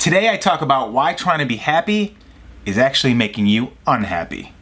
Today I talk about why trying to be happy is actually making you unhappy.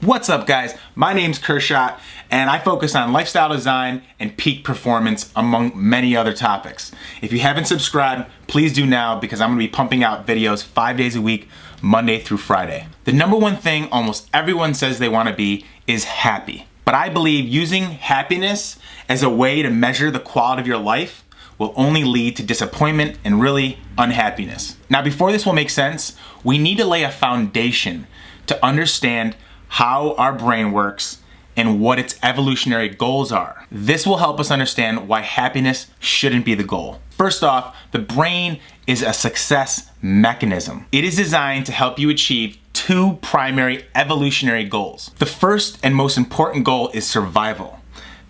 What's up, guys? My name's Kurshot, and I focus on lifestyle design and peak performance among many other topics. If you haven't subscribed, please do now because I'm going to be pumping out videos 5 days a week, Monday through Friday. The number one thing almost everyone says they want to be is happy. But I believe using happiness as a way to measure the quality of your life will only lead to disappointment and really unhappiness. Now, before this will make sense, we need to lay a foundation to understand how our brain works and what its evolutionary goals are. This will help us understand why happiness shouldn't be the goal. First off, the brain is a success mechanism. It is designed to help you achieve two primary evolutionary goals. The first and most important goal is survival,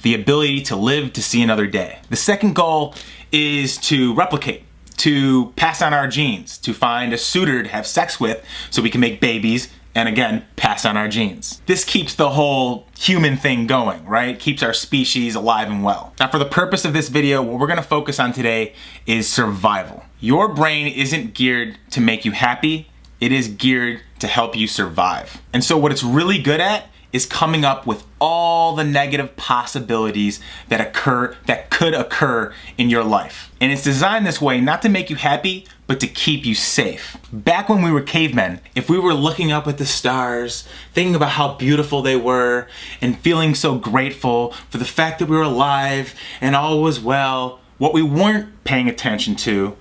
the ability to live to see another day. The second goal is to replicate, to pass on our genes, to find a suitor to have sex with so we can make babies and again, pass on our genes. This keeps the whole human thing going, right? Keeps our species alive and well. Now, for the purpose of this video, what we're gonna focus on today is survival. Your brain isn't geared to make you happy, it is geared to help you survive. And so what it's really good at is coming up with all the negative possibilities that could occur in your life. And it's designed this way not to make you happy, but to keep you safe. Back when we were cavemen, if we were looking up at the stars, thinking about how beautiful they were, and feeling so grateful for the fact that we were alive and all was well, what we weren't paying attention to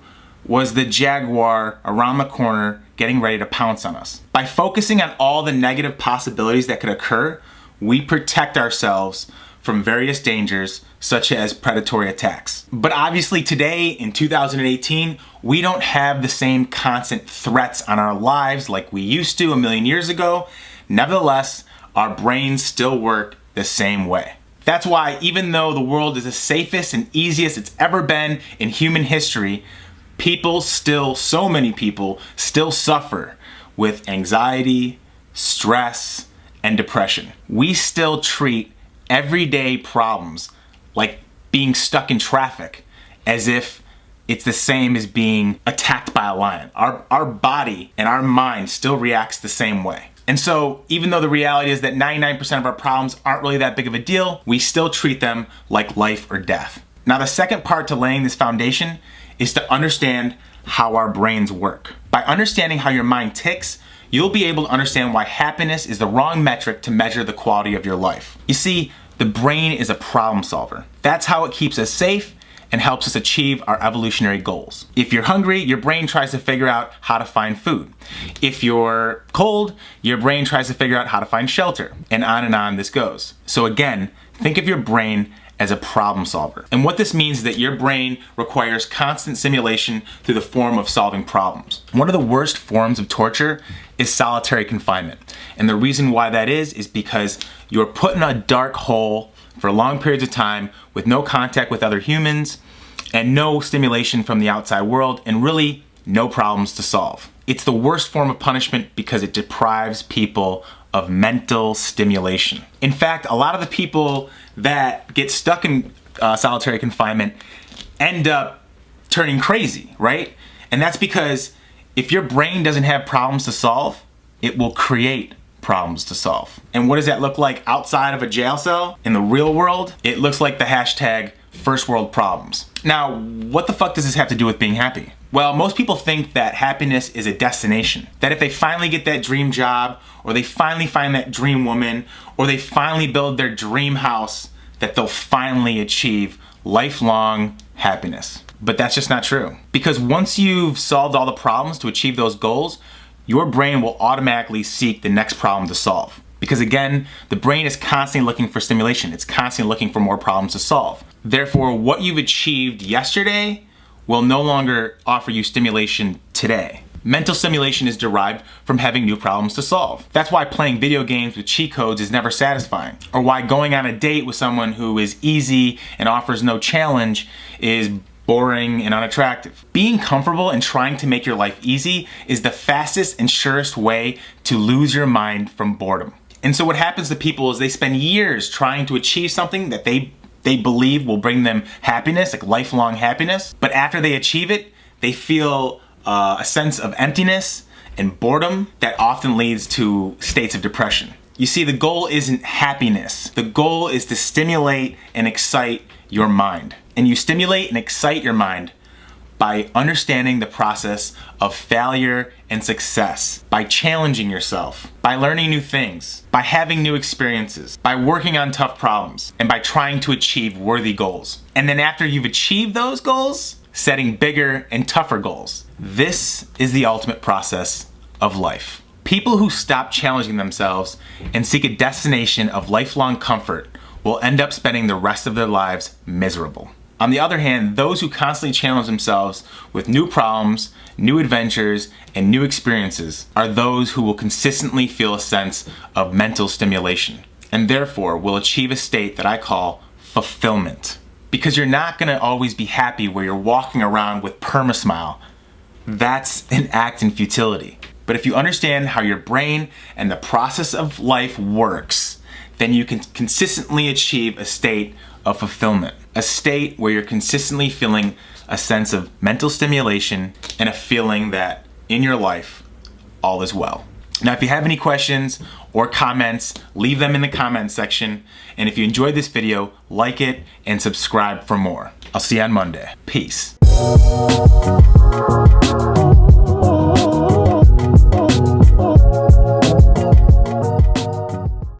was the jaguar around the corner getting ready to pounce on us. By focusing on all the negative possibilities that could occur, we protect ourselves from various dangers such as predatory attacks. But obviously today, in 2018, we don't have the same constant threats on our lives like we used to a million years ago. Nevertheless, our brains still work the same way. That's why even though the world is the safest and easiest it's ever been in human history, so many people still suffer with anxiety, stress, and depression. We still treat everyday problems like being stuck in traffic as if it's the same as being attacked by a lion. Our body and our mind still reacts the same way. And so even though the reality is that 99% of our problems aren't really that big of a deal, we still treat them like life or death. Now, the second part to laying this foundation is to understand how our brains work. By understanding how your mind ticks, you'll be able to understand why happiness is the wrong metric to measure the quality of your life. You see, the brain is a problem solver. That's how it keeps us safe and helps us achieve our evolutionary goals. If you're hungry, your brain tries to figure out how to find food. If you're cold, your brain tries to figure out how to find shelter, and on this goes. So again, think of your brain as a problem solver. And what this means is that your brain requires constant simulation through the form of solving problems. One of the worst forms of torture is solitary confinement. And the reason why that is because you're put in a dark hole for long periods of time with no contact with other humans and no stimulation from the outside world and really no problems to solve. It's the worst form of punishment because it deprives people of mental stimulation. In fact, a lot of the people that get stuck in solitary confinement end up turning crazy, right? And that's because if your brain doesn't have problems to solve, it will create problems to solve. And what does that look like outside of a jail cell? In the real world, it looks like the hashtag first world problems. Now, what the fuck does this have to do with being happy? Well, most people think that happiness is a destination. That if they finally get that dream job, or they finally find that dream woman, or they finally build their dream house, that they'll finally achieve lifelong happiness. But that's just not true. Because once you've solved all the problems to achieve those goals, your brain will automatically seek the next problem to solve. Because again, the brain is constantly looking for stimulation. It's constantly looking for more problems to solve. Therefore, what you've achieved yesterday will no longer offer you stimulation today. Mental stimulation is derived from having new problems to solve. That's why playing video games with cheat codes is never satisfying, or why going on a date with someone who is easy and offers no challenge is boring, and unattractive. Being comfortable and trying to make your life easy is the fastest and surest way to lose your mind from boredom. And so what happens to people is they spend years trying to achieve something that they believe will bring them happiness, like lifelong happiness. But after they achieve it, they feel a sense of emptiness and boredom that often leads to states of depression. You see, the goal isn't happiness. The goal is to stimulate and excite your mind. And you stimulate and excite your mind by understanding the process of failure and success, by challenging yourself, by learning new things, by having new experiences, by working on tough problems, and by trying to achieve worthy goals. And then after you've achieved those goals, setting bigger and tougher goals. This is the ultimate process of life. People who stop challenging themselves and seek a destination of lifelong comfort will end up spending the rest of their lives miserable. On the other hand, those who constantly challenge themselves with new problems, new adventures, and new experiences are those who will consistently feel a sense of mental stimulation, and therefore will achieve a state that I call fulfillment. Because you're not gonna always be happy where you're walking around with perma-smile. That's an act in futility. But if you understand how your brain and the process of life works, then you can consistently achieve a state of fulfillment. A state where you're consistently feeling a sense of mental stimulation and a feeling that in your life, all is well. Now, if you have any questions or comments, leave them in the comment section. And if you enjoyed this video, like it and subscribe for more. I'll see you on Monday. Peace.